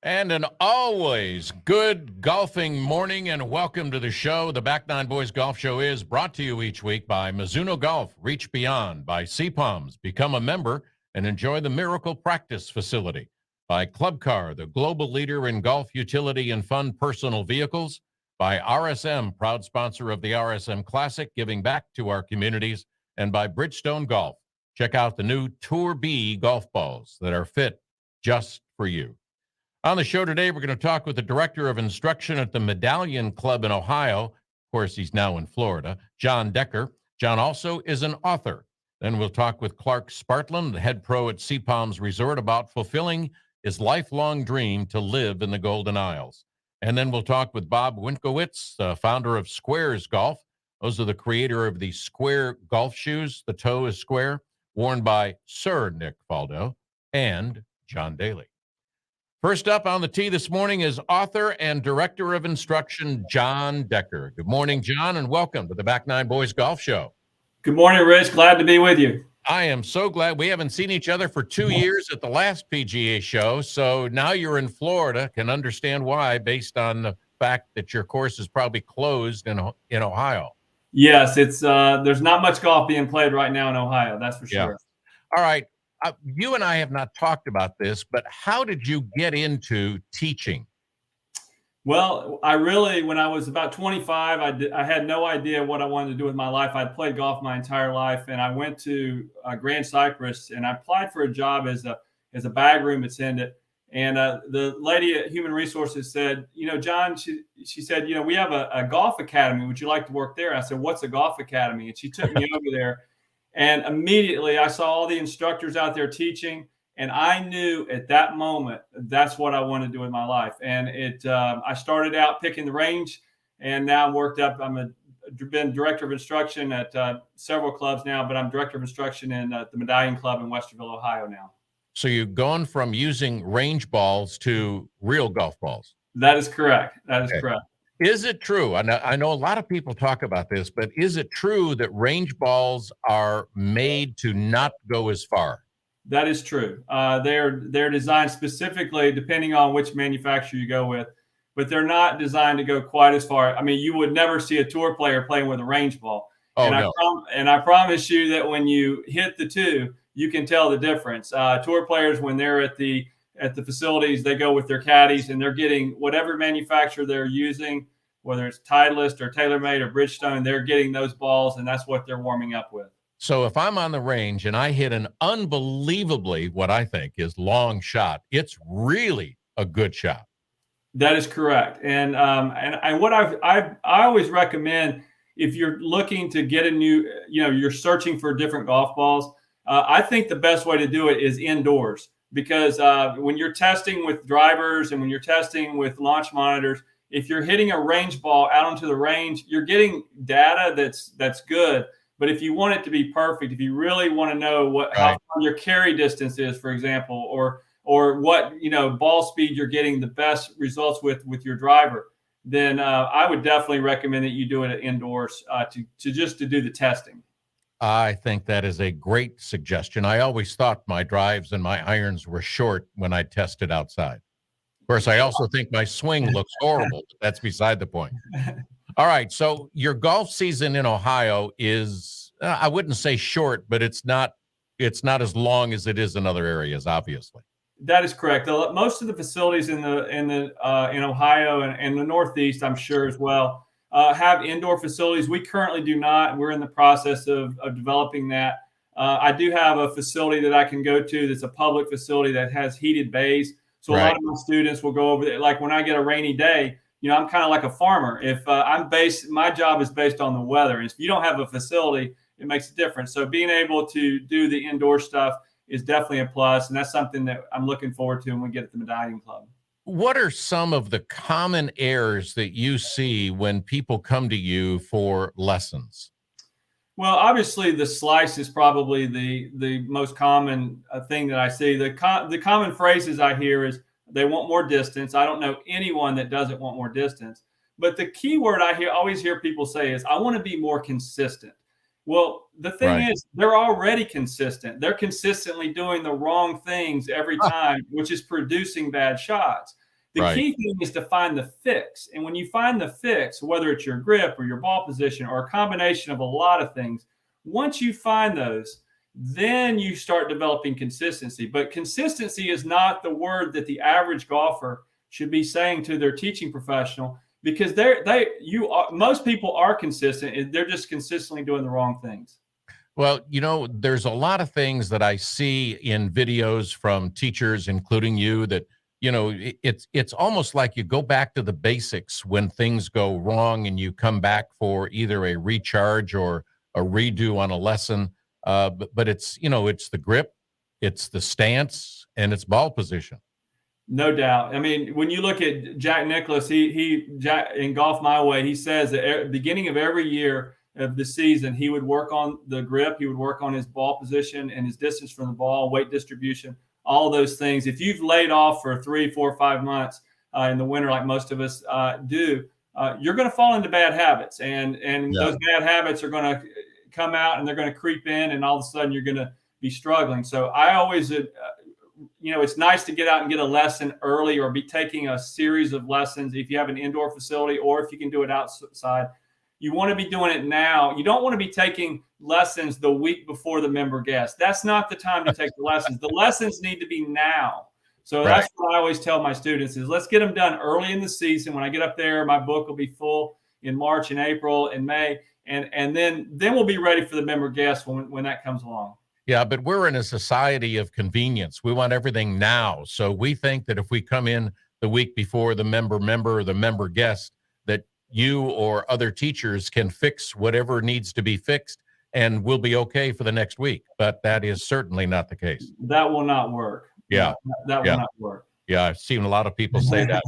And an always good golfing morning, and welcome to the show. The Back Nine Boys Golf Show is brought to you each week by Mizuno Golf, Reach Beyond, by CPOMS, become a member and enjoy the Miracle Practice Facility, by Club Car, the global leader in golf utility and fun personal vehicles, by RSM, proud sponsor of the RSM Classic, giving back to our communities, and by Bridgestone Golf. Check out the new Tour B golf balls that are fit just for you. On the show today, we're going to talk with the director of instruction at the Medallion Club in Ohio. Of course, he's now in Florida, John Decker. John also is an author. Then we'll talk with Clark Spratlin, the head pro at CPOMS Resort, about fulfilling his lifelong dream to live in the Golden Isles. And then we'll talk with Bob Winkowitz, founder of Squares Golf. Those are the creator of the Square golf shoes. The toe is square, worn by Sir Nick Faldo and John Daly. First up on the tee this morning is author and director of instruction, John Decker. Good morning, John, and welcome to the Back Nine Boys Golf Show. Good morning, Rich. Glad to be with you. I am so glad. We haven't seen each other for 2 years at the last PGA show, so now you're in Florida. Can understand why, based on the fact that your course is probably closed in Ohio. Yes, it's there's not much golf being played right now in Ohio, that's for sure. All right. You and I have not talked about this, but how did you get into teaching? Well, when I was about 25, I had no idea what I wanted to do with my life. I'd played golf my entire life, and I went to Grand Cypress, and I applied for a job as a bag room attendant. And the lady at Human Resources said, John, she said, we have a golf academy. Would you like to work there? I said, what's a golf academy? And she took me over there. And immediately I saw all the instructors out there teaching, and I knew at that moment that's what I wanted to do with my life. And I started out picking the range, and now I'm worked up. Been director of instruction at several clubs now, but I'm director of instruction in the Medallion Club in Westerville, Ohio now. So you've gone from using range balls to real golf balls. That is correct. That is correct. Is it true? I know a lot of people talk about this, but is it true that range balls are made to not go as far? That is true. They're designed specifically, depending on which manufacturer you go with, but they're not designed to go quite as far. I mean, you would never see a tour player playing with a range ball. Oh, no. I promise you that when you hit the two, you can tell the difference. Tour players, when they're at the facilities, they go with their caddies, and they're getting whatever manufacturer they're using, whether it's Titleist or TaylorMade or Bridgestone, they're getting those balls, and that's what they're warming up with. So if I'm on the range and I hit an unbelievably, what I think is long shot, it's really a good shot. That is correct. And what I always recommend, if you're looking to get a new, you're searching for different golf balls, I think the best way to do it is indoors. Because when you're testing with drivers and when you're testing with launch monitors, if you're hitting a range ball out onto the range, you're getting data that's good. But if you want it to be perfect, if you really want to know how far your carry distance is, for example, or what ball speed you're getting the best results with your driver, then I would definitely recommend that you do it indoors to do the testing. I think that is a great suggestion. I always thought my drives and my irons were short when I tested outside. Of course, I also think my swing looks horrible, but that's beside the point. All right, so your golf season in Ohio is, I wouldn't say short, but it's not as long as it is in other areas, obviously. That is correct. Most of the facilities in Ohio and the Northeast, I'm sure as well, have indoor facilities. We currently do not. We're in the process of developing that. I do have a facility that I can go to that's a public facility that has heated bays. So a lot of my students will go over there. Like when I get a rainy day, I'm kind of like a farmer. If my job is based on the weather. And if you don't have a facility, it makes a difference. So being able to do the indoor stuff is definitely a plus. And that's something that I'm looking forward to when we get at the Medallion Club. What are some of the common errors that you see when people come to you for lessons? Well, obviously the slice is probably the most common thing that I see. The common phrases I hear is they want more distance. I don't know anyone that doesn't want more distance. But the key word I always hear people say is, I want to be more consistent. Well, the thing is, they're already consistent. They're consistently doing the wrong things every time, which is producing bad shots. The Right. key thing is to find the fix. And when you find the fix, whether it's your grip or your ball position or a combination of a lot of things, once you find those, then you start developing consistency. But consistency is not the word that the average golfer should be saying to their teaching professional, because most people are consistent. They're just consistently doing the wrong things. Well, there's a lot of things that I see in videos from teachers, including you, that, it's almost like you go back to the basics when things go wrong and you come back for either a recharge or a redo on a lesson. But it's the grip, it's the stance, and it's ball position. No doubt. I mean, when you look at Jack Nicklaus, Jack in Golf My Way, he says that at the beginning of every year of the season, he would work on the grip, he would work on his ball position and his distance from the ball, weight distribution, all those things. If you've laid off for 3, 4, 5 months in the winter, like most of us do, you're going to fall into bad habits, and those bad habits are going to come out and they're going to creep in, and all of a sudden you're going to be struggling. So I always, it's nice to get out and get a lesson early, or be taking a series of lessons if you have an indoor facility, or if you can do it outside. You want to be doing it now. You don't want to be taking lessons the week before the member guest. That's not the time to take the lessons. The lessons need to be now. So that's what I always tell my students is, let's get them done early in the season. When I get up there, my book will be full in March and April and May. And then we'll be ready for the member guest when that comes along. Yeah, but we're in a society of convenience. We want everything now. So we think that if we come in the week before the member or the member guest, that you or other teachers can fix whatever needs to be fixed and we'll be okay for the next week. But that is certainly not the case. That will not work. Yeah. That will not work. Yeah, I've seen a lot of people say that.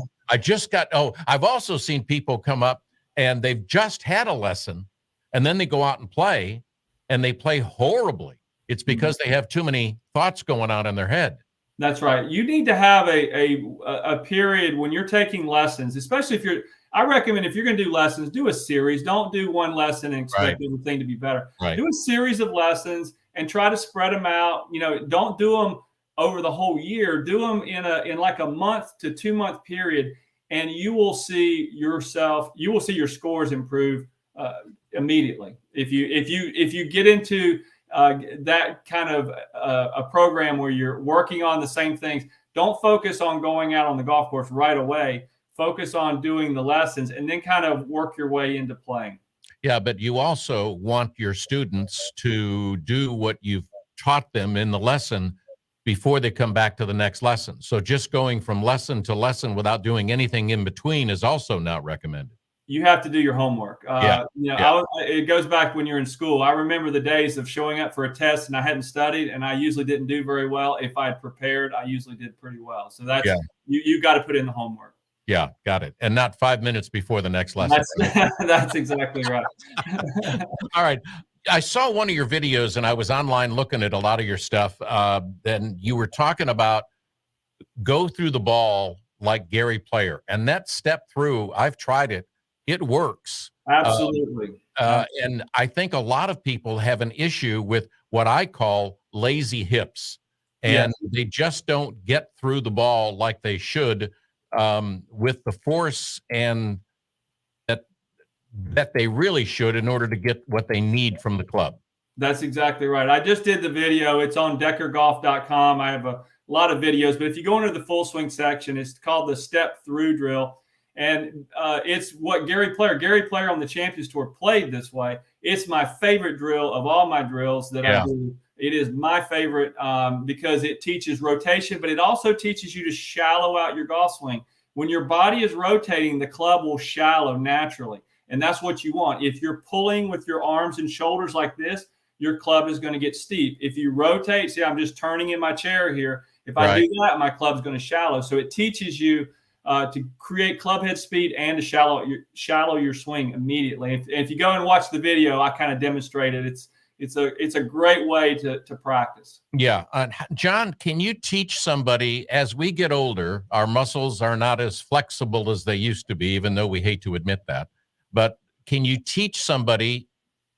I've also seen people come up and they've just had a lesson and then they go out and play and they play horribly. It's because they have too many thoughts going on in their head. That's right. You need to have a period when you're taking lessons, especially I recommend if you're going to do lessons, do a series. Don't do one lesson and expect everything to be better. Right. Do a series of lessons and try to spread them out. Don't do them over the whole year. Do them in like a month to 2 month period, and you will see your scores improve immediately. If you get into that kind of a program where you're working on the same things, don't focus on going out on the golf course right away. Focus on doing the lessons and then kind of work your way into playing. Yeah, but you also want your students to do what you've taught them in the lesson before they come back to the next lesson. So just going from lesson to lesson without doing anything in between is also not recommended. You have to do your homework. It goes back when you're in school. I remember the days of showing up for a test and I hadn't studied, and I usually didn't do very well. If I had prepared, I usually did pretty well. So that's you've got to put in the homework. Yeah, got it. And not 5 minutes before the next lesson. That's exactly right. All right. I saw one of your videos and I was online looking at a lot of your stuff. And you were talking about go through the ball like Gary Player. And that step through, I've tried it. It works. Absolutely. And I think a lot of people have an issue with what I call lazy hips. And they just don't get through the ball like they should with the force and that they really should in order to get what they need from the club. That's exactly right. I just did the video. It's on deckergolf.com. I have a lot of videos, but if you go into the full swing section, it's called the step through drill. And it's what Gary Player on the Champions Tour played this way. It's my favorite drill of all my drills that I do. It is my favorite because it teaches rotation, but it also teaches you to shallow out your golf swing. When your body is rotating, the club will shallow naturally. And that's what you want. If you're pulling with your arms and shoulders like this, your club is going to get steep. If you rotate, see, I'm just turning in my chair here. If I do that, my club's going to shallow. So it teaches you to create club head speed and to shallow your swing immediately. And if you go and watch the video, I kind of demonstrate it. It's a great way to practice. Yeah. John, can you teach somebody as we get older, our muscles are not as flexible as they used to be, even though we hate to admit that. But can you teach somebody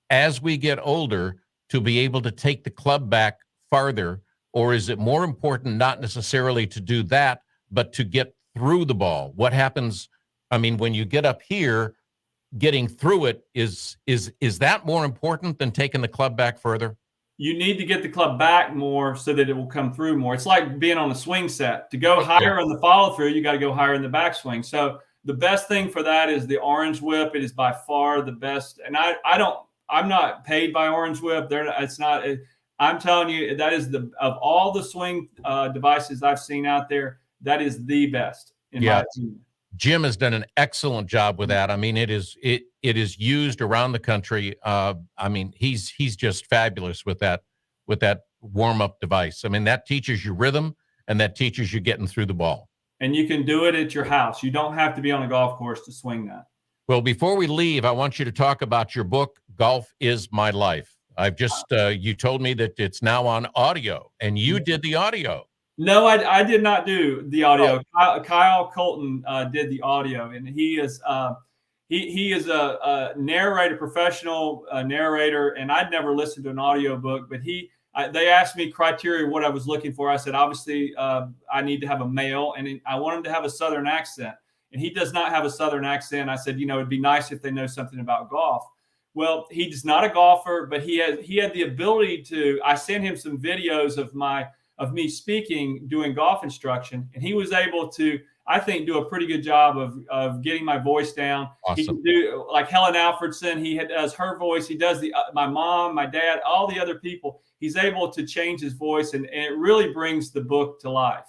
as we get older to be able to take the club back farther? Or is it more important not necessarily to do that, but to get through the ball? What happens? I mean, when you get up here, getting through it is that more important than taking the club back further? You need to get the club back more so that it will come through more. It's like being on a swing set. To go Okay. higher on the follow through, you got to go higher in the backswing. So the best thing for that is the Orange Whip. It is by far the best. And I'm not paid by Orange Whip. I'm telling you, that is of all the swing devices I've seen out there, that is the best in my opinion. Jim has done an excellent job with that. I mean, it is used around the country. I mean, he's just fabulous with that warm up device. I mean, that teaches you rhythm and that teaches you getting through the ball. And you can do it at your house. You don't have to be on a golf course to swing that. Well, before we leave, I want you to talk about your book, Golf is My Life. I've just you told me that it's now on audio, and you did the audio. No, I did not do the audio. Kyle Colton did the audio, and he is a narrator, professional narrator. And I'd never listened to an audio book, but they asked me criteria what I was looking for. I said obviously I need to have a male, and I want him to have a Southern accent. And he does not have a Southern accent. I said, it'd be nice if they know something about golf. Well, he's not a golfer, but he had the ability to. I sent him some videos of me speaking, doing golf instruction, and he was able to, I think, do a pretty good job of getting my voice down. Awesome. He can do like Helen Alfredson. He does her voice. He does my mom, my dad, all the other people. He's able to change his voice, and it really brings the book to life.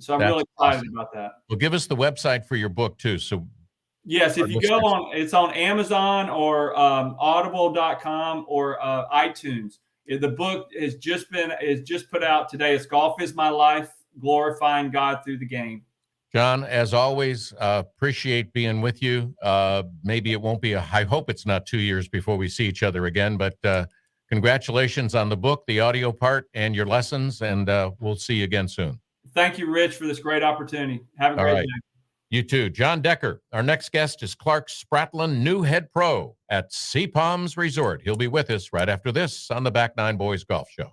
So I'm really excited about that. Well, give us the website for your book too. So yes, if you go it's on Amazon or audible.com or iTunes. The book is just put out today. It's Golf is My Life, Glorifying God Through the Game. John, as always, appreciate being with you. Maybe it won't be I hope it's not 2 years before we see each other again, but congratulations on the book, the audio part, and your lessons, and we'll see you again soon. Thank you, Rich, for this great opportunity. Have a great day. You too. John Decker. Our next guest is Clark Spratlin, new head pro at Sea Palms Resort. He'll be with us right after this on the Back Nine Boys Golf Show.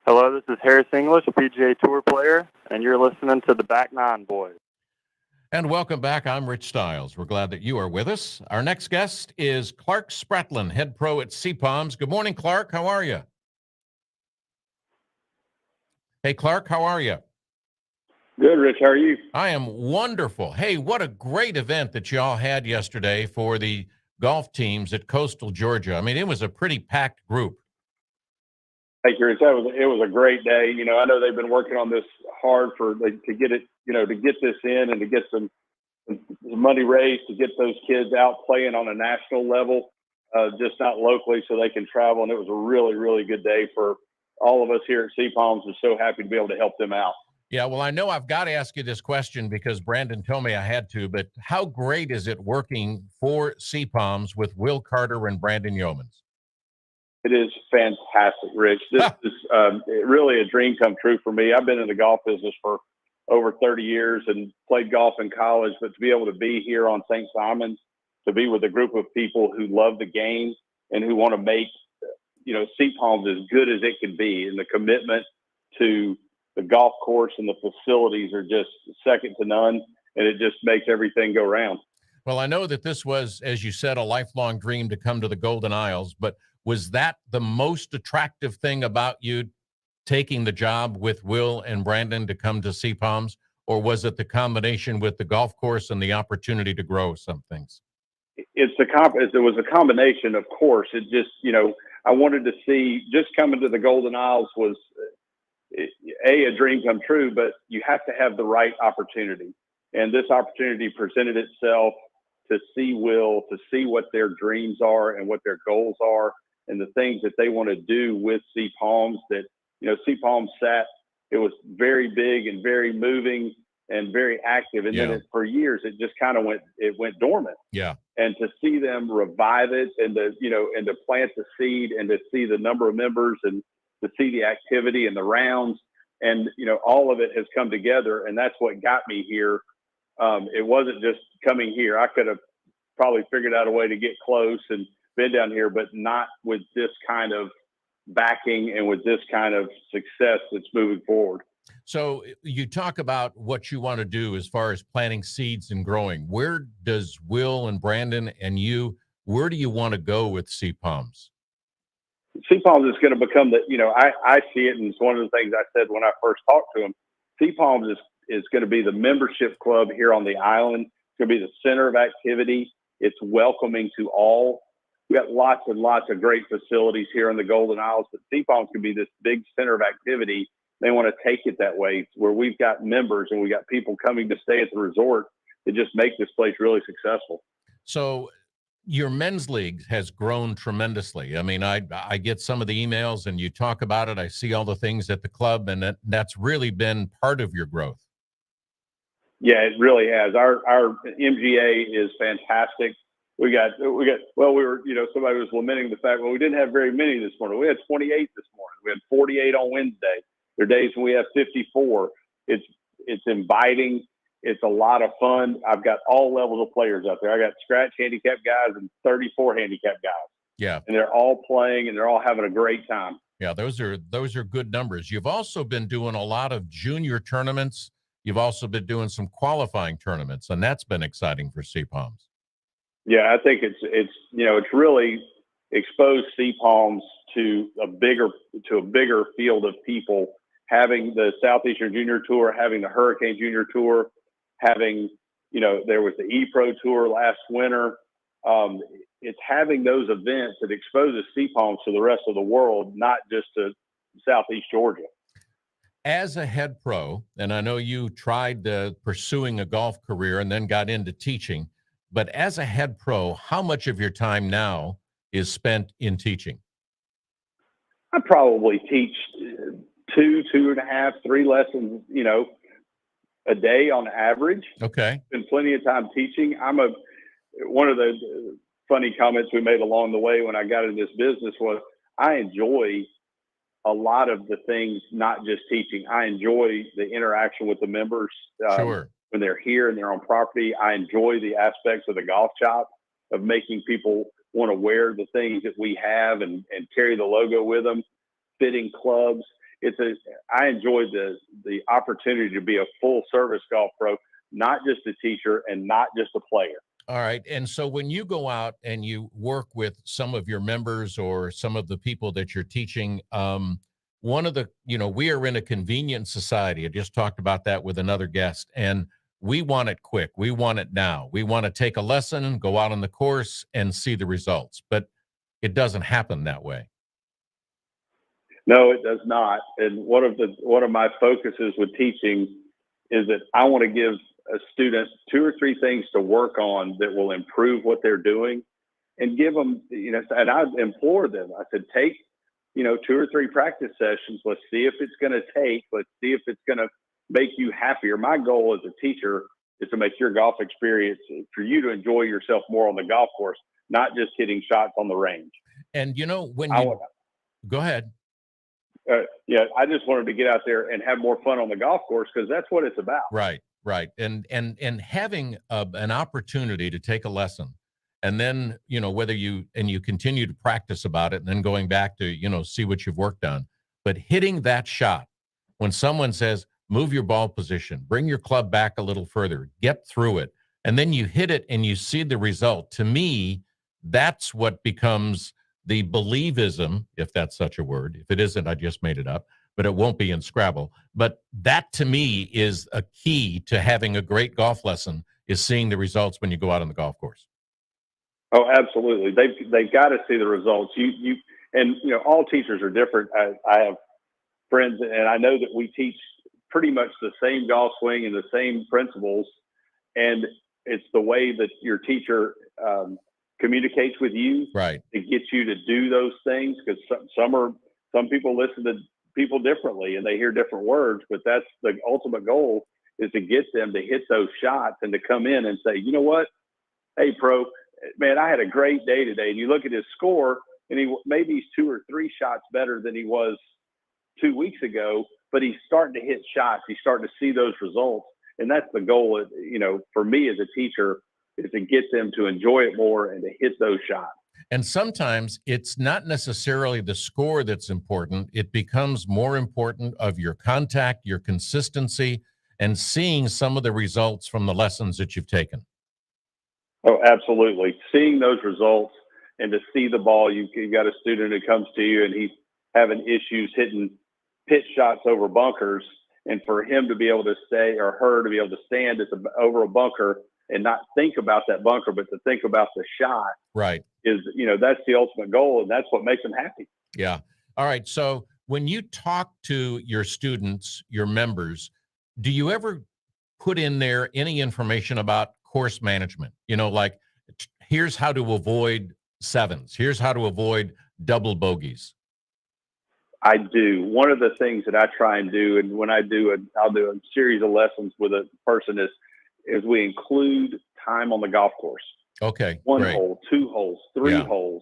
Hello, this is Harris English, PGA Tour player, and you're listening to the Back Nine Boys. And welcome back. I'm Rich Stiles. We're glad that you are with us. Our next guest is Clark Spratlin, head pro at CPOMs. Good morning, Clark. How are you? Hey, Clark, how are you? Good, Rich. How are you? I am wonderful. Hey, what a great event that y'all had yesterday for the golf teams at Coastal Georgia. I mean, it was a pretty packed group. Thank you, Rich. It was a great day. You know, I know they've been working on this hard to get it, to get this in and to get some money raised to get those kids out playing on a national level, just not locally, so they can travel. And it was a really, really good day for all of us here at CPOMs. We're so happy to be able to help them out. Yeah, well, I know I've got to ask you this question because Brandon told me I had to, but how great is it working for CPOMs with Will Carter and Brandon Yeomans? It is fantastic, Rich. This is really a dream come true for me. I've been in the golf business for over 30 years and played golf in college, but to be able to be here on St. Simon's, to be with a group of people who love the game and who want to make, CPOMs as good as it can be, and the commitment to the golf course and the facilities are just second to none, and it just makes everything go round. Well, I know that this was, as you said, a lifelong dream to come to the Golden Isles, but was that the most attractive thing about you taking the job with Will and Brandon to come to CPOMs, or was it the combination with the golf course and the opportunity to grow some things? It was a combination, of course. It just, I wanted to see, just coming to the Golden Isles was a dream come true, but you have to have the right opportunity. And this opportunity presented itself to see Will, to see what their dreams are and what their goals are and the things that they want to do with CPOMs. That, CPOMs it was very big and very moving and very active. And then for years, it just kind of went dormant. Yeah. And to see them revive it and to plant the seed and to see the number of members and to see the activity and the rounds and, all of it has come together. And that's what got me here. It wasn't just coming here. I could have probably figured out a way to get close and been down here, but not with this kind of backing and with this kind of success that's moving forward. So you talk about what you want to do as far as planting seeds and growing. Where does Will and Brandon and you, where do you want to go with CPOMs? CPOMs is going to become I see it, and it's one of the things I said when I first talked to him. CPOMs is going to be the membership club here on the island. It's going to be the center of activity. It's welcoming to all. We got lots and lots of great facilities here in the Golden Isles, but CPOMs can be this big center of activity. They want to take it that way, where we've got members and we got people coming to stay at the resort to just make this place really successful. So your men's league has grown tremendously. I mean, I get some of the emails and you talk about it. I see all the things at the club, and that's really been part of your growth. Yeah, it really has. Our MGA is fantastic. Somebody was lamenting the fact, we didn't have very many this morning. We had 28 this morning. We had 48 on Wednesday. There are days when we have 54. It's inviting. It's a lot of fun. I've got all levels of players out there. I got scratch handicap guys and 34 handicap guys. Yeah. And they're all playing and they're all having a great time. Yeah, those are good numbers. You've also been doing a lot of junior tournaments. You've also been doing some qualifying tournaments, and that's been exciting for CPOMs. Yeah, I think it's really exposed CPOMs to a bigger field of people, having the Southeastern Junior Tour, having the Hurricane Junior Tour, having, there was the E-Pro Tour last winter. It's having those events that exposes CPOMs to the rest of the world, not just to Southeast Georgia. As a head pro, and I know you tried pursuing a golf career and then got into teaching, but as a head pro, how much of your time now is spent in teaching? I probably teach 2.5, 3 lessons, a day on average. Okay. Been plenty of time teaching. One of the funny comments we made along the way when I got into this business was I enjoy a lot of the things, not just teaching. I enjoy the interaction with the members. Sure. When they're here and they're on property, I enjoy the aspects of the golf shop of making people want to wear the things that we have and carry the logo with them, fitting clubs. I enjoyed the opportunity to be a full service golf pro, not just a teacher and not just a player. All right. And so when you go out and you work with some of your members or some of the people that you're teaching, one of the, we are in a convenient society. I just talked about that with another guest, and we want it quick. We want it now. We want to take a lesson, go out on the course and see the results, but it doesn't happen that way. No, it does not. And one of my focuses with teaching is that I want to give a student 2 or 3 things to work on that will improve what they're doing, and give them, and I implore them. I said, take, 2 or 3 practice sessions. Let's see if it's going to take. Let's see if it's going to make you happier. My goal as a teacher is to make your golf experience, for you to enjoy yourself more on the golf course, not just hitting shots on the range. And when you go ahead. I just wanted to get out there and have more fun on the golf course, because that's what it's about. Right. And having an opportunity to take a lesson, and then, whether you continue to practice about it, and then going back to, see what you've worked on, but hitting that shot when someone says, move your ball position, bring your club back a little further, get through it, and then you hit it and you see the result. To me, that's what becomes the believism, if that's such a word. If it isn't, I just made it up, but it won't be in Scrabble. But that, to me, is a key to having a great golf lesson, is seeing the results when you go out on the golf course. Oh, absolutely. They've got to see the results. All teachers are different. I have friends, and I know that we teach pretty much the same golf swing and the same principles, and it's the way that your teacher communicates with you, right, to get you to do those things. Because some people listen to people differently and they hear different words, but that's the ultimate goal, is to get them to hit those shots and to come in and say, you know what, hey pro, man, I had a great day today. And you look at his score, and maybe he's 2 or 3 shots better than he was 2 weeks ago, but he's starting to hit shots. He's starting to see those results. And that's the goal, for me as a teacher, is to get them to enjoy it more and to hit those shots. And sometimes it's not necessarily the score that's important. It becomes more important of your contact, your consistency, and seeing some of the results from the lessons that you've taken. Oh, absolutely. Seeing those results, and to see the ball. You got a student who comes to you and he's having issues hitting pitch shots over bunkers. And for him to be able to stay, or her to be able to stand over a bunker and not think about that bunker, but to think about the shot, right, is, that's the ultimate goal, and that's what makes them happy. Yeah. All right. So when you talk to your students, your members, do you ever put in there any information about course management? Like, here's how to avoid sevens. Here's how to avoid double bogeys. I do. One of the things that I try and do, and when I'll do a series of lessons with a person, is we include time on the golf course. Okay. 1 great. hole, 2 holes, 3 holes.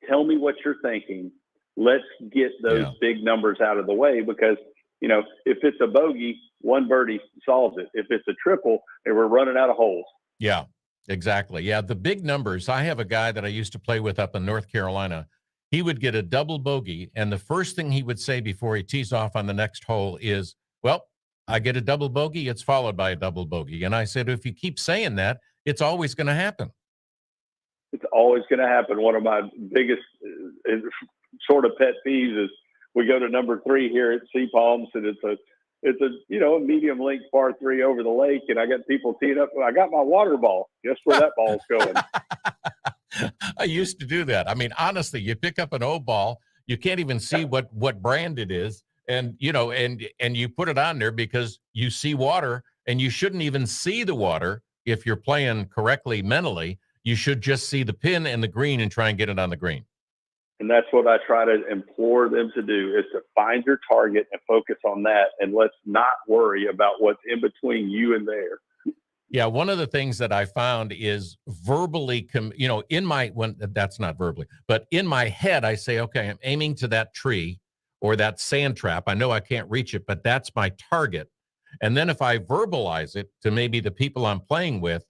Tell me what you're thinking. Let's get those big numbers out of the way, because, if it's a bogey, 1 birdie solves it. If it's a triple, and we're running out of holes. Yeah, exactly. Yeah. The big numbers. I have a guy that I used to play with up in North Carolina. He would get a double bogey, and the first thing he would say before he tees off on the next hole is, well, I get a double bogey, it's followed by a double bogey. And I said, if you keep saying that, it's always going to happen. It's always going to happen. One of my biggest sort of pet peeves is we go to number 3 here at Sea Palms, and it's a medium length par 3 over the lake, and I got people teeing up. I got my water ball. Guess where that ball's going? I used to do that. I mean, honestly, you pick up an old ball, you can't even see what brand it is, and and you put it on there because you see water, and you shouldn't even see the water if you're playing correctly mentally. You should just see the pin and the green and try and get it on the green. And that's what I try to implore them to do, is to find your target and focus on that, and let's not worry about what's in between you and there. Yeah, one of the things that I found is verbally, that's not verbally, but in my head, I say, okay, I'm aiming to that tree or that sand trap. I know I can't reach it, but that's my target. And then if I verbalize it to maybe the people I'm playing with,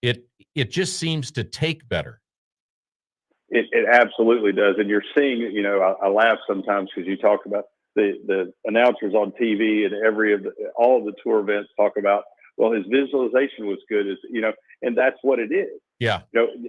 it just seems to take better. It absolutely does. And you're seeing, I laugh sometimes because you talk about the announcers on TV and all of the tour events talk about, well, his visualization was good, and that's what it is. Yeah.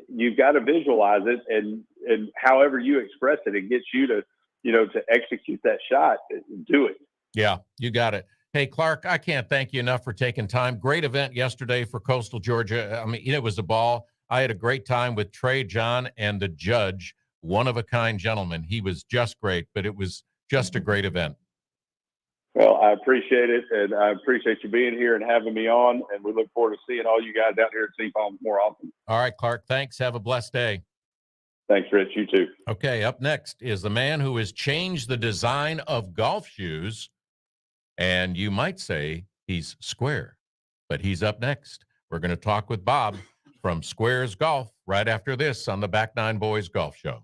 You've got to visualize it, and however you express it, it gets you to, to execute that shot, do it. Yeah, you got it. Hey, Clark, I can't thank you enough for taking time. Great event yesterday for Coastal Georgia. I mean, it was a ball. I had a great time with Trey, John, and the judge, one-of-a-kind gentleman. He was just great, but it was just a great event. Well, I appreciate it, and I appreciate you being here and having me on, and we look forward to seeing all you guys out here at CPOM more often. All right, Clark, thanks. Have a blessed day. Thanks, Rich. You too. Okay, up next is the man who has changed the design of golf shoes, and you might say he's square, but he's up next. We're going to talk with Bob from Squares Golf right after this on the Back Nine Boys Golf Show.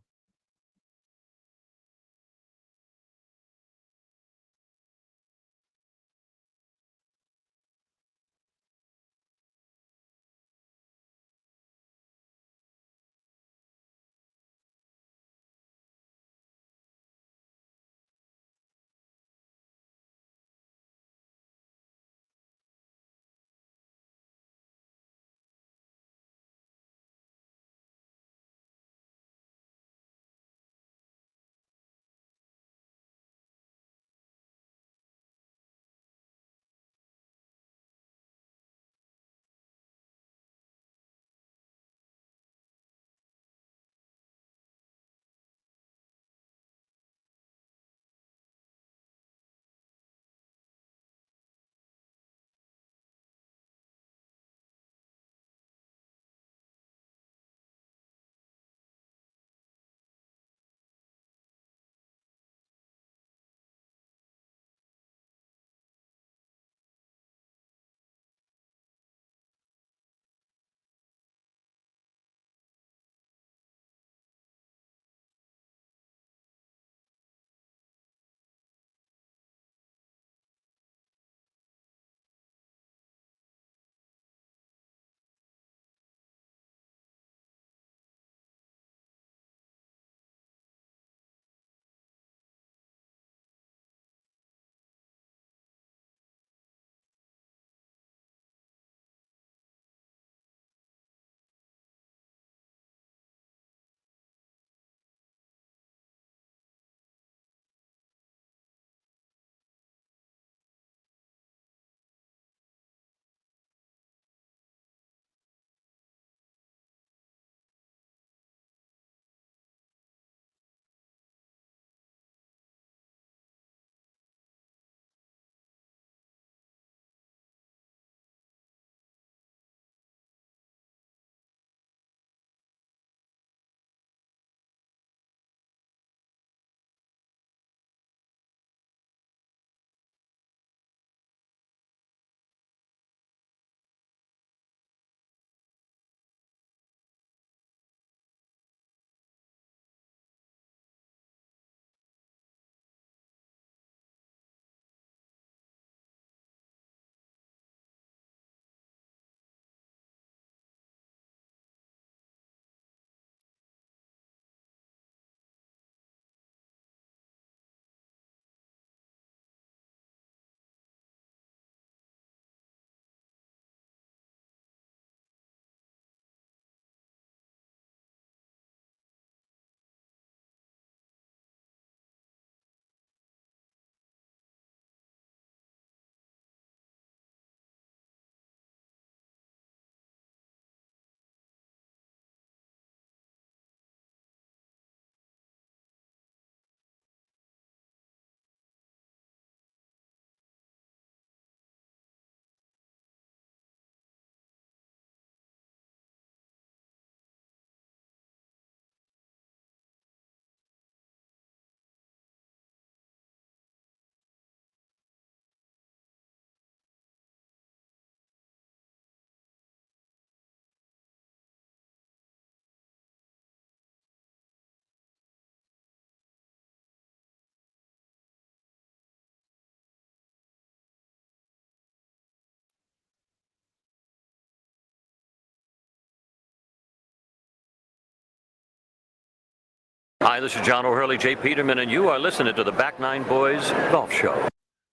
Hi, this is John O'Hurley, Jay Peterman, and you are listening to the Back Nine Boys Golf Show.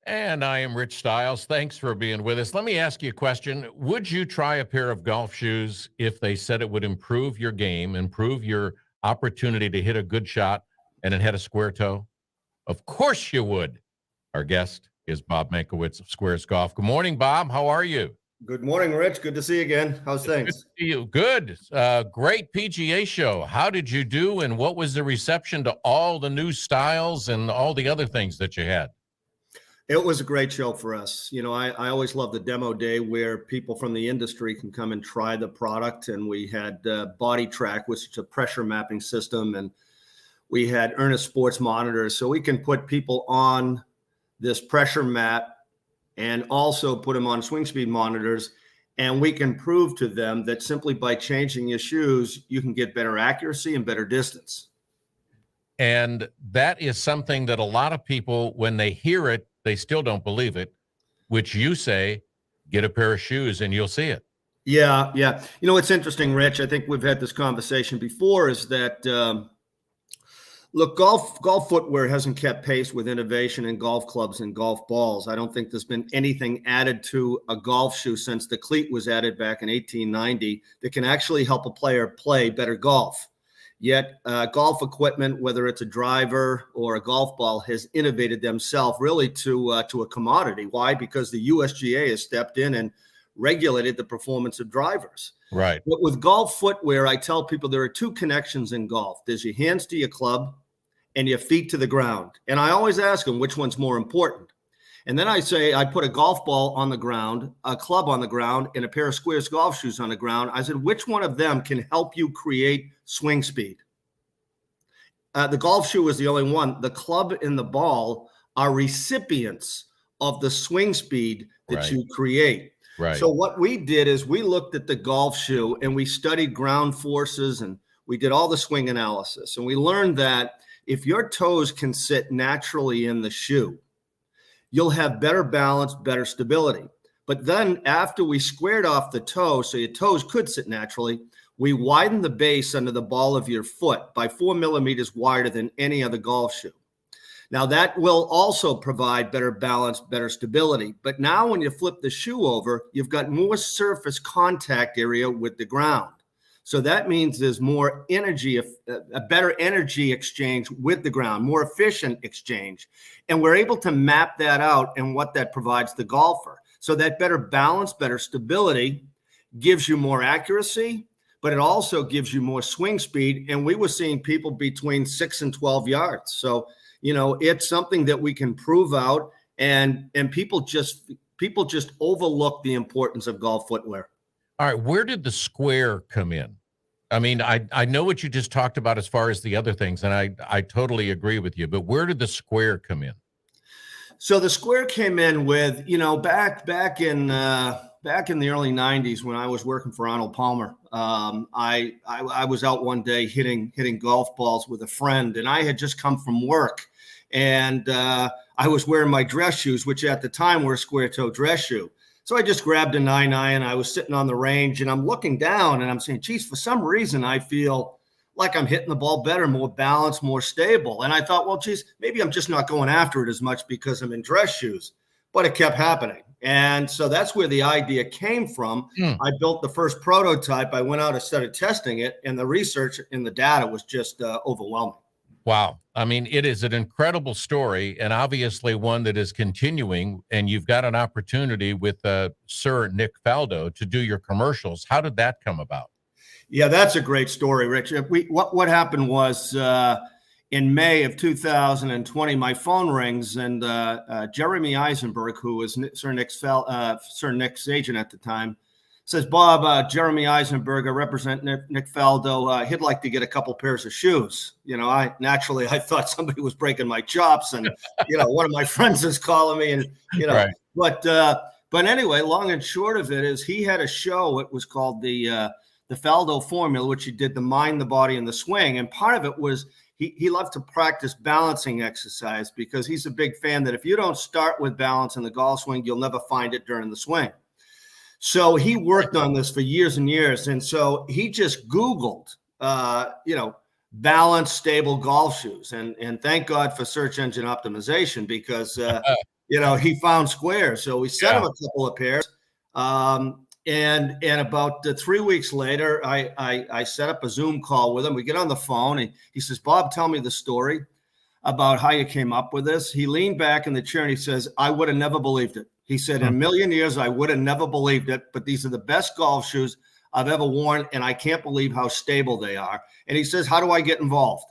And I am Rich Stiles. Thanks for being with us. Let me ask you a question. Would you try a pair of golf shoes if they said it would improve your game, improve your opportunity to hit a good shot, and it had a square toe? Of course you would. Our guest is Bob Makowitz of Squares Golf. Good morning, Bob. How are you? Good morning, Rich. Good to see you again. How's things? Good to see you. Good. Great PGA show. How did you do, and what was the reception to all the new styles and all the other things that you had? It was a great show for us. You know, I always love the demo day where people from the industry can come and try the product. And we had Body Track, which is a pressure mapping system, and we had Earnest Sports monitors. So we can put people on this pressure map and also put them on swing speed monitors. And we can prove to them that simply by changing your shoes, you can get better accuracy and better distance. And that is something that a lot of people, when they hear it, they still don't believe it, which you say, get a pair of shoes and you'll see it. Yeah. You know, it's interesting, Rich. I think we've had this conversation before, is that, look, golf footwear hasn't kept pace with innovation in golf clubs and golf balls. I don't think there's been anything added to a golf shoe since the cleat was added back in 1890 that can actually help a player play better golf. Yet golf equipment, whether it's a driver or a golf ball, has innovated themselves really to a commodity. Why? Because the USGA has stepped in and regulated the performance of drivers. Right. But with golf footwear, I tell people there are two connections in golf. There's your hands to your club and your feet to the ground. And I always ask them, which one's more important? And then I say, I put a golf ball on the ground, a club on the ground, and a pair of Squares golf shoes on the ground. I said, which one of them can help you create swing speed? The golf shoe is the only one. The club and the ball are recipients of the swing speed that you create. Right. So what we did is we looked at the golf shoe and we studied ground forces and we did all the swing analysis. And we learned that if your toes can sit naturally in the shoe, you'll have better balance, better stability. But then after we squared off the toe, so your toes could sit naturally, we widened the base under the ball of your foot by 4 millimeters wider than any other golf shoe. Now that will also provide better balance, better stability. But now when you flip the shoe over, you've got more surface contact area with the ground. So that means there's more energy, a better energy exchange with the ground, more efficient exchange. And we're able to map that out and what that provides the golfer. So that better balance, better stability gives you more accuracy, but it also gives you more swing speed. And we were seeing people between 6 and 12 yards. So, you know, it's something that we can prove out, and people just overlook the importance of golf footwear. All right, where did the square come in? I mean, I know what you just talked about as far as the other things, and I totally agree with you, but where did the square come in? So the square came in with, you know, back in the early 90s when I was working for Arnold Palmer. I was out one day hitting golf balls with a friend, and I had just come from work, and I was wearing my dress shoes, which at the time were a square toe dress shoe. So I just grabbed a 9-iron. I was sitting on the range and I'm looking down and I'm saying, geez, for some reason, I feel like I'm hitting the ball better, more balanced, more stable. And I thought, well, geez, maybe I'm just not going after it as much because I'm in dress shoes, but it kept happening. And so that's where the idea came from. I built the first prototype. I went out and started testing it, and the research and the data was just overwhelming. Wow. I mean, it is an incredible story, and obviously one that is continuing, and you've got an opportunity with Sir Nick Faldo to do your commercials. How did that come about? Yeah, that's a great story, Rich. What happened was in May of 2020, my phone rings, and Jeremy Eisenberg, who was Sir Nick's agent at the time, says, Bob, Jeremy Eisenberg, I represent Nick Faldo. He'd like to get a couple pairs of shoes. You know, I thought somebody was breaking my chops, and, you know, one of my friends is calling me, and, you know, right. But anyway, long and short of it is he had a show. It was called the Faldo Formula, which he did the mind, the body, and the swing. And part of it was he loved to practice balancing exercise, because he's a big fan that if you don't start with balance in the golf swing, you'll never find it during the swing. So he worked on this for years and years. And so he just Googled, balanced, stable golf shoes. And thank God for search engine optimization, because, he found squares. So we sent him a couple of pairs. And about 3 weeks later, I set up a Zoom call with him. We get on the phone and he says, Bob, tell me the story about how you came up with this. He leaned back in the chair and he says, I would have never believed it. He said, in a million years, I would have never believed it, but these are the best golf shoes I've ever worn, and I can't believe how stable they are. And he says, how do I get involved?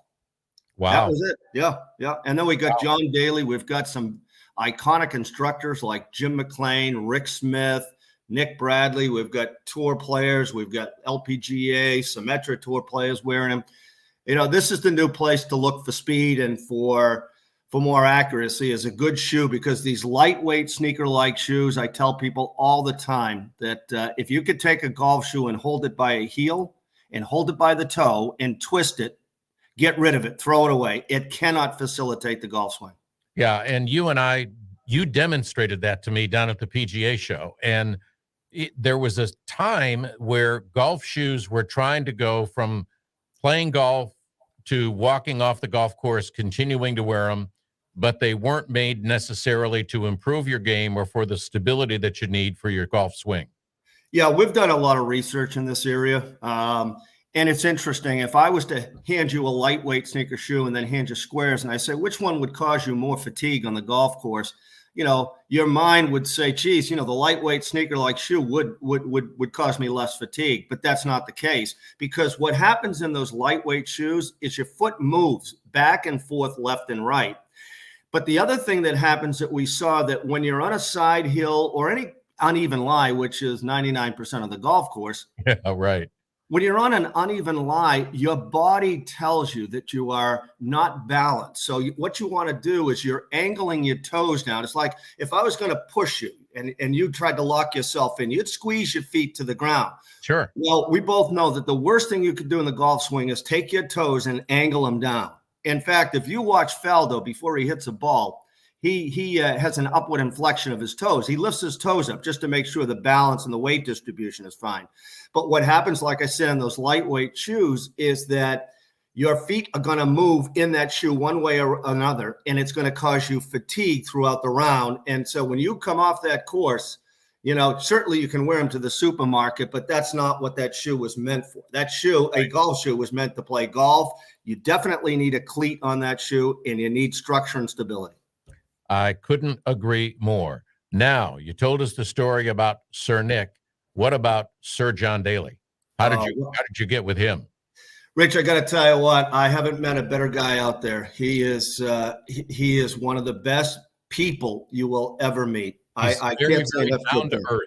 Wow. That was it. Yeah. And then we got John Daly. We've got some iconic instructors like Jim McLean, Rick Smith, Nick Bradley. We've got tour players. We've got LPGA, Symetra tour players wearing them. This is the new place to look for speed and for more accuracy, is a good shoe, because these lightweight sneaker-like shoes, I tell people all the time that if you could take a golf shoe and hold it by a heel and hold it by the toe and twist it, get rid of it, throw it away. It cannot facilitate the golf swing. Yeah, and you demonstrated that to me down at the PGA show. And there was a time where golf shoes were trying to go from playing golf to walking off the golf course, continuing to wear them, but they weren't made necessarily to improve your game or for the stability that you need for your golf swing. Yeah, we've done a lot of research in this area. And it's interesting. If I was to hand you a lightweight sneaker shoe and then hand you squares, and I say, which one would cause you more fatigue on the golf course? Your mind would say, geez, the lightweight sneaker-like shoe would cause me less fatigue. But that's not the case, because what happens in those lightweight shoes is your foot moves back and forth, left and right. But the other thing that happens that we saw, that when you're on a side hill or any uneven lie, which is 99% of the golf course. Yeah, right. When you're on an uneven lie, your body tells you that you are not balanced. So what you want to do is you're angling your toes down. It's like if I was going to push you and you tried to lock yourself in, you'd squeeze your feet to the ground. Sure. Well, we both know that the worst thing you could do in the golf swing is take your toes and angle them down. In fact, if you watch Faldo before he hits a ball, he has an upward inflection of his toes. He lifts his toes up just to make sure the balance and the weight distribution is fine. But what happens, like I said, in those lightweight shoes is that your feet are going to move in that shoe one way or another, and it's going to cause you fatigue throughout the round. And so when you come off that course, certainly you can wear them to the supermarket, but that's not what that shoe was meant for. That shoe, a golf shoe, was meant to play golf. You definitely need a cleat on that shoe, and you need structure and stability. I couldn't agree more. Now, you told us the story about Sir Nick. What about Sir John Daly? How did you get with him? Rich, I got to tell you what, I haven't met a better guy out there. He is one of the best people you will ever meet. I can't say enough. Down to earth.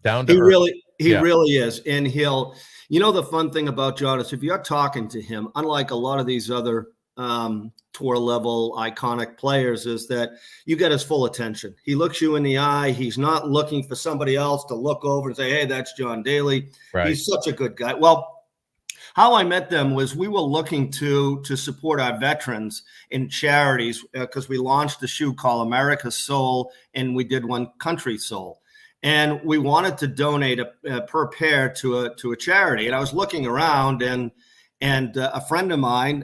Down to earth. He really is. And the fun thing about John is if you're talking to him, unlike a lot of these other tour level iconic players, is that you get his full attention. He looks you in the eye. He's not looking for somebody else to look over and say, hey, that's John Daly. Right. He's such a good guy. Well, how I met them was we were looking to support our veterans in charities because we launched a shoe called America's Soul, and we did one Country Soul. And we wanted to donate a per pair to a charity. And I was looking around, and a friend of mine,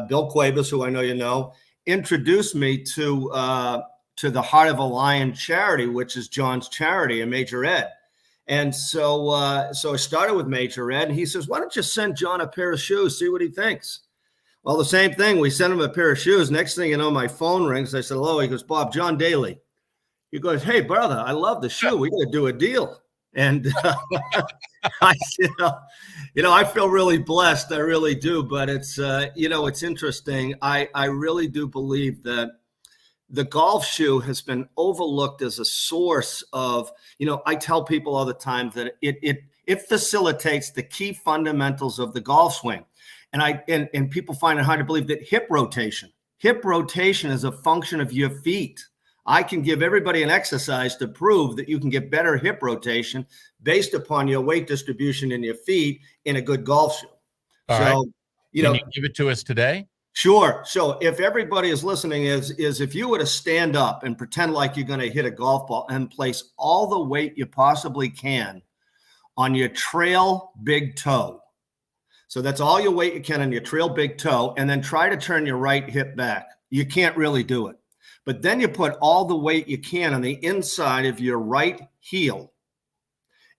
Bill Cuevas, who I know you know, introduced me to the Heart of a Lion charity, which is John's charity in Major Ed. And so I started with Major Ed, and he says, why don't you send John a pair of shoes, see what he thinks? Well, the same thing. We sent him a pair of shoes. Next thing you know, my phone rings. I said, hello. He goes, Bob, John Daly. He goes, hey, brother, I love the shoe. We got to do a deal. And I feel really blessed. I really do. But it's, it's interesting. I really do believe that the golf shoe has been overlooked as a source of, I tell people all the time that it facilitates the key fundamentals of the golf swing. And people find it hard to believe that hip rotation is a function of your feet. I can give everybody an exercise to prove that you can get better hip rotation based upon your weight distribution in your feet in a good golf shoe. All right. Can you give it to us today? Sure. So if everybody is listening, is if you were to stand up and pretend like you're going to hit a golf ball and place all the weight you possibly can on your trail big toe. So that's all your weight you can on your trail big toe, and then try to turn your right hip back. You can't really do it. But then you put all the weight you can on the inside of your right heel,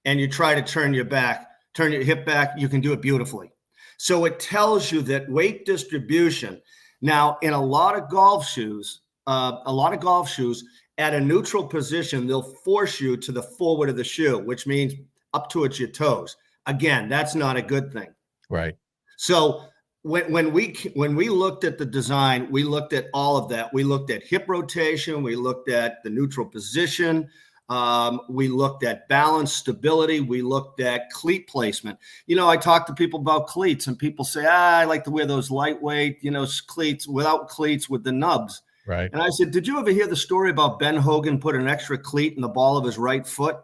and you try to turn your hip back. You can do it beautifully. So it tells you that weight distribution. Now, in a lot of golf shoes, at a neutral position, they'll force you to the forward of the shoe, which means up towards your toes. Again, that's not a good thing. Right. So when we looked at the design, we looked at all of that. We looked at hip rotation. We looked at the neutral position. We looked at balance, stability. We looked at cleat placement. I talk to people about cleats, and people say, I like to wear those lightweight, cleats without cleats with the nubs. Right. And I said, did you ever hear the story about Ben Hogan put an extra cleat in the ball of his right foot?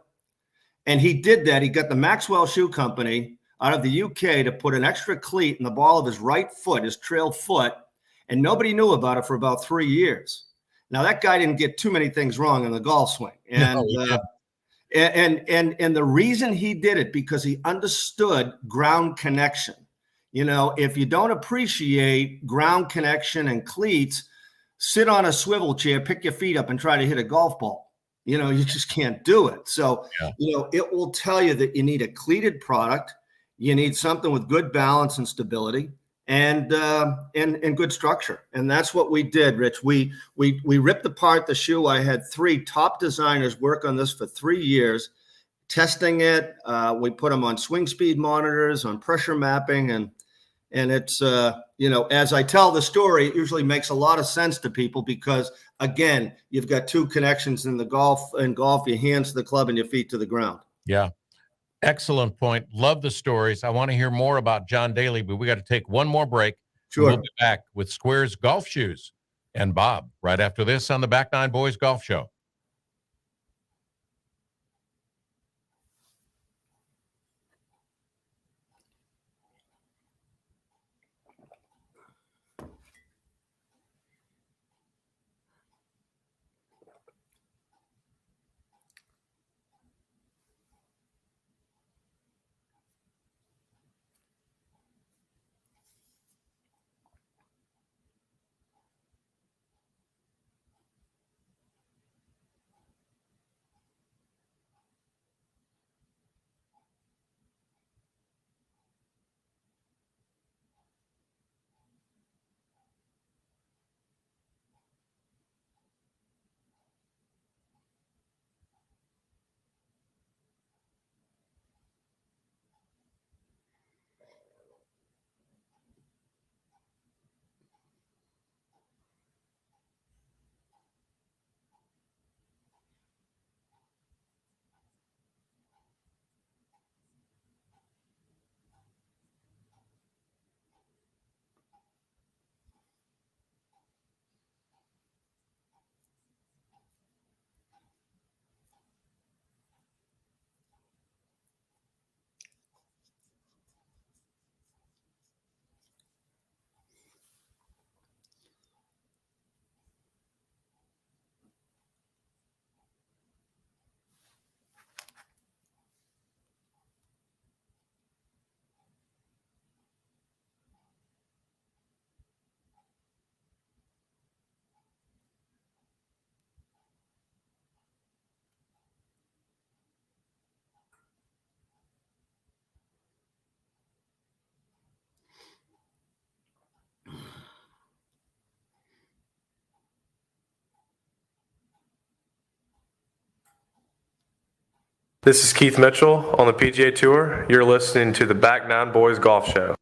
And he did that. He got the Maxwell Shoe Company out of the UK to put an extra cleat in the ball of his right foot, his trail foot, and nobody knew about it for about 3 years. Now, that guy didn't get too many things wrong in the golf swing. And, and the reason he did it, because he understood ground connection. If you don't appreciate ground connection and cleats, sit on a swivel chair, pick your feet up, and try to hit a golf ball. You just can't do it. So, it will tell you that you need a cleated product. You need something with good balance and stability and good structure. And that's what we did, Rich. We ripped apart the shoe. I had 3 top designers work on this for 3 years, testing it. We put them on swing speed monitors, on pressure mapping, and it's, as I tell the story, it usually makes a lot of sense to people because, again, you've got 2 connections in golf, your hands to the club and your feet to the ground. Yeah. Excellent point. Love the stories. I want to hear more about John Daly, but we got to take one more break. Sure. We'll be back with Square's Golf Shoes and Bob right after this on the Back Nine Boys Golf Show. This is Keith Mitchell on the PGA Tour. You're listening to the Back Nine Boys Golf Show.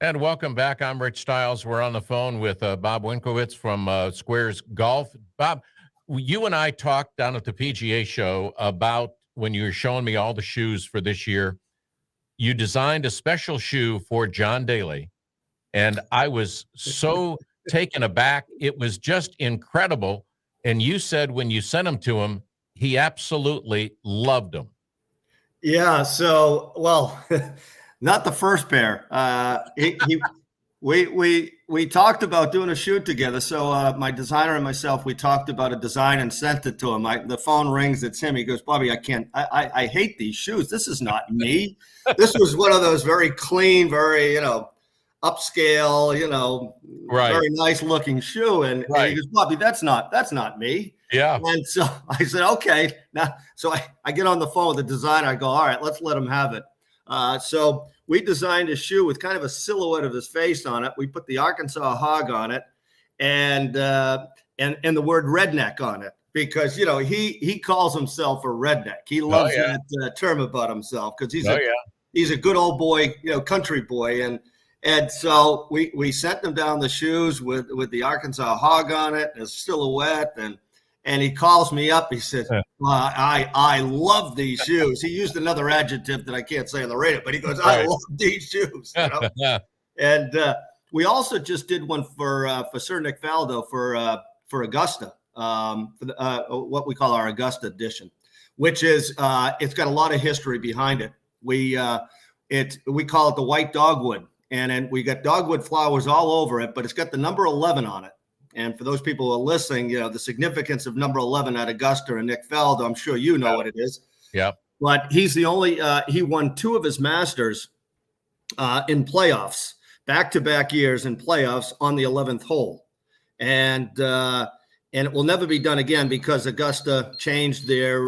And welcome back. I'm Rich Stiles. We're on the phone with Bob Makowitz from Squares Golf. Bob, you and I talked down at the PGA show about when you were showing me all the shoes for this year. You designed a special shoe for John Daly, and I was so taken aback. It was just incredible. And you said when you sent them to him, he absolutely loved them. Yeah. So, well, not the first pair. We we talked about doing a shoot together. So my designer and myself, we talked about a design and sent it to him. The phone rings. It's him. He goes, Bobby, I can't. I hate these shoes. This is not me. This was one of those very clean, very upscale, Right. very nice looking shoe. And he goes, Bobby, that's not me. Yeah. And so I said, okay. Now, so I get on the phone with the designer. I go, all right, let's let him have it. So we designed a shoe with kind of a silhouette of his face on it. We put the Arkansas hog on it and the word redneck on it because, he calls himself a redneck. He loves that term about himself because he's a good old boy, country boy. And so we sent him down the shoes with the Arkansas hog on it, his silhouette, and he calls me up. He says, I love these shoes. He used another adjective that I can't say on the radio, but he goes, I love these shoes. And we also just did one for Sir Nick Faldo for Augusta, what we call our Augusta edition, which is it's got a lot of history behind it. We call it the white dogwood, and then we got dogwood flowers all over it, but it's got the number 11 on it. And for those people who are listening, the significance of number 11 at Augusta and Nick Faldo, I'm sure you know what it is. Yeah. But he's the only, he won 2 of his Masters in playoffs, back-to-back years in playoffs on the 11th hole. And it will never be done again because Augusta changed their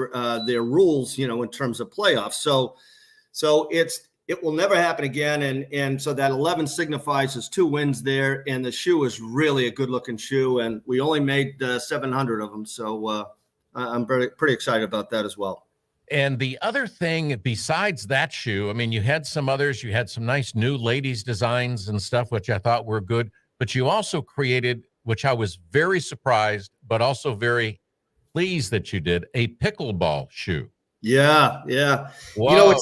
rules, in terms of playoffs. So it will never happen again. And so that 11 signifies his 2 wins there. And the shoe is really a good looking shoe. And we only made 700 of them. So I'm pretty excited about that as well. And the other thing besides that shoe, I mean, you had some others, you had some nice new ladies designs and stuff, which I thought were good, but you also created, which I was very surprised, but also very pleased that you did, a pickleball shoe. Yeah. Wow.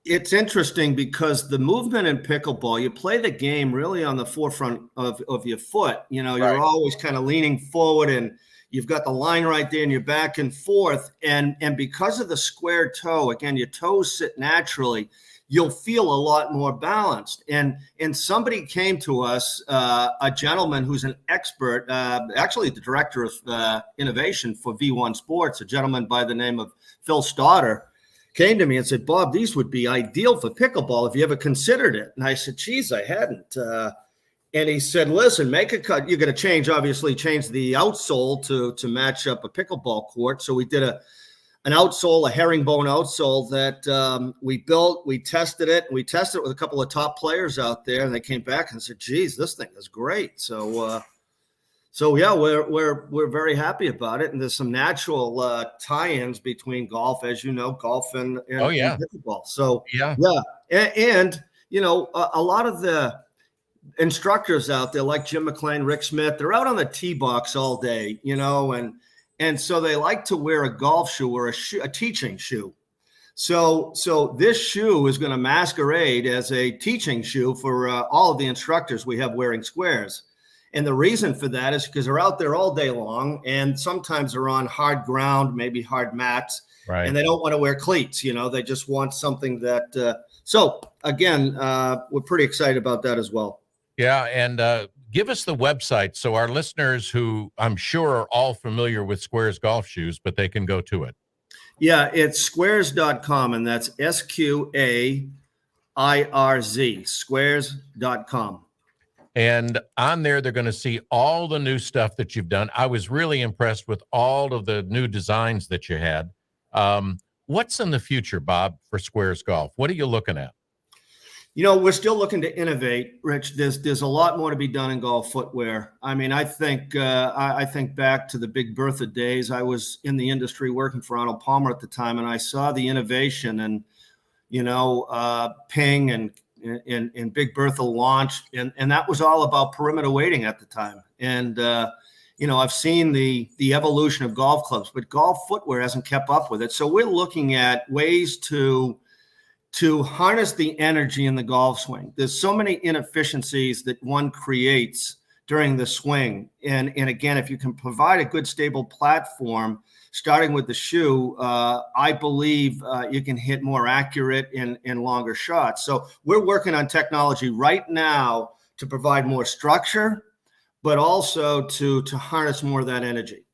It's interesting because the movement in pickleball, you play the game really on the forefront of your foot. You're always kind of leaning forward and you've got the line right there and you're back and forth. And because of the square toe, again, your toes sit naturally, you'll feel a lot more balanced. And somebody came to us, a gentleman who's an expert, actually the director of innovation for V1 Sports, a gentleman by the name of Phil Stoddard, came to me and said, Bob, these would be ideal for pickleball. Have you ever considered it? And I said, geez, I hadn't. And he said, listen, make a cut. You're going to change the outsole to match up a pickleball court. So we did an outsole, a herringbone outsole that we built. We tested it. We tested it with a couple of top players out there, and they came back and said, geez, this thing is great. So yeah, we're very happy about it, and there's some natural tie-ins between golf, as you know, golf and pickleball. So and a lot of the instructors out there, like Jim McLean, Rick Smith, they're out on the tee box all day, and so they like to wear a golf shoe or a teaching shoe. So this shoe is going to masquerade as a teaching shoe for all of the instructors we have wearing squares. And the reason for that is because they're out there all day long, and sometimes they're on hard ground, maybe hard mats, and they don't want to wear cleats. They just want something that. So again, we're pretty excited about that as well. Yeah, and give us the website so our listeners, who I'm sure are all familiar with Squares golf shoes, but they can go to it. Yeah, it's squares.com, and that's SQAIRZ, squares.com. And on there, they're going to see all the new stuff that you've done. I was really impressed with all of the new designs that you had. What's in the future, Bob, for Squares Golf? What are you looking at? We're still looking to innovate, Rich. There's a lot more to be done in golf footwear. I mean, I think back to the Big Bertha days. I was in the industry working for Arnold Palmer at the time, and I saw the innovation and, Ping and Big Bertha launched, and that was all about perimeter weighting at the time. And I've seen the evolution of golf clubs, but golf footwear hasn't kept up with it. So we're looking at ways to harness the energy in the golf swing. There's so many inefficiencies that one creates during the swing. And again, if you can provide a good stable platform, starting with the shoe, I believe you can hit more accurate and longer shots. So we're working on technology right now to provide more structure, but also to harness more of that energy.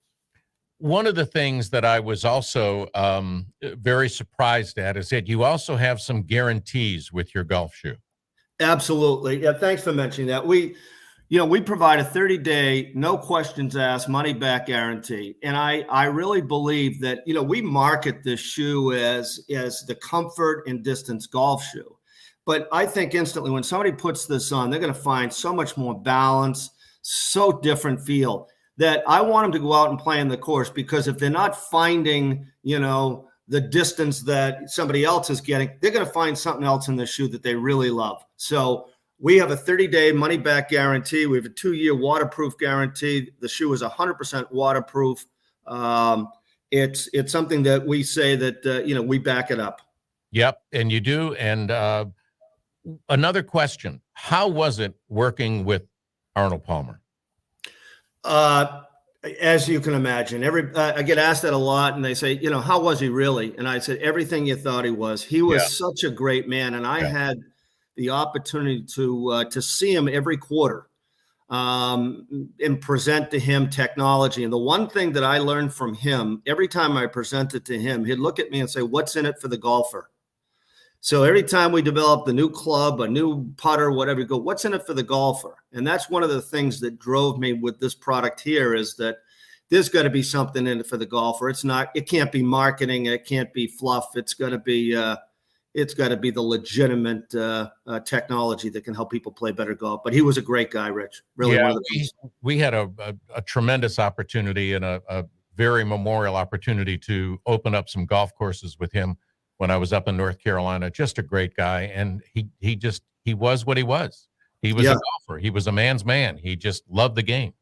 One of the things that I was also very surprised at is that you also have some guarantees with your golf shoe. Absolutely. Yeah, thanks for mentioning that. We provide a 30-day, no questions asked, money back guarantee. And I really believe that, we market this shoe as the comfort and distance golf shoe. But I think instantly when somebody puts this on, they're going to find so much more balance, so different feel, that I want them to go out and play in the course, because if they're not finding, the distance that somebody else is getting, they're going to find something else in the shoe that they really love. So we have a 30-day money-back guarantee. We have a 2-year waterproof guarantee. The shoe is 100% waterproof. It's something that we say that, we back it up. Yep, and you do. And another question, how was it working with Arnold Palmer? As you can imagine, I get asked that a lot, and they say, how was he really? And I said, everything you thought he was. He was such a great man, and I had the opportunity to see him every quarter and present to him technology. And the one thing that I learned from him, every time I presented to him, he'd look at me and say, "What's in it for the golfer?" So every time we developed a new club, a new putter, whatever, you go, "What's in it for the golfer?" And that's one of the things that drove me with this product here, is that there's got to be something in it for the golfer. It can't be marketing. It can't be fluff. It's got to be the legitimate technology that can help people play better golf. But he was a great guy, Rich. Really, one of the best. We had a tremendous opportunity and a very memorial opportunity to open up some golf courses with him when I was up in North Carolina. Just a great guy. And he was what he was. He was a golfer. He was a man's man. He just loved the game.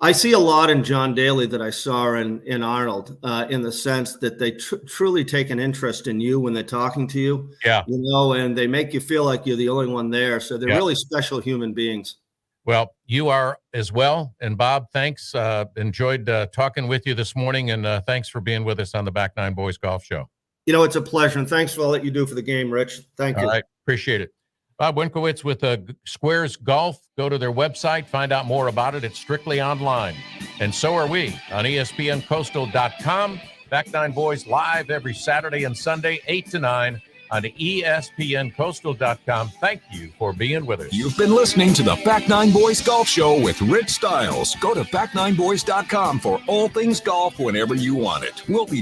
I see a lot in John Daly that I saw in Arnold, in the sense that they truly take an interest in you when they're talking to you. Yeah. And they make you feel like you're the only one there. So they're really special human beings. Well, you are as well. And Bob, thanks. Enjoyed talking with you this morning. And thanks for being with us on the Back Nine Boys Golf Show. It's a pleasure. And thanks for all that you do for the game, Rich. Thank you. All right. Appreciate it. Bob Winkiewicz with Squares Golf. Go to their website, find out more about it. It's strictly online. And so are we on ESPNCoastal.com. Back Nine Boys live every Saturday and Sunday, 8 to 9 on ESPNCoastal.com. Thank you for being with us. You've been listening to the Back Nine Boys Golf Show with Rich Stiles. Go to back9boys.com for all things golf whenever you want it. We'll be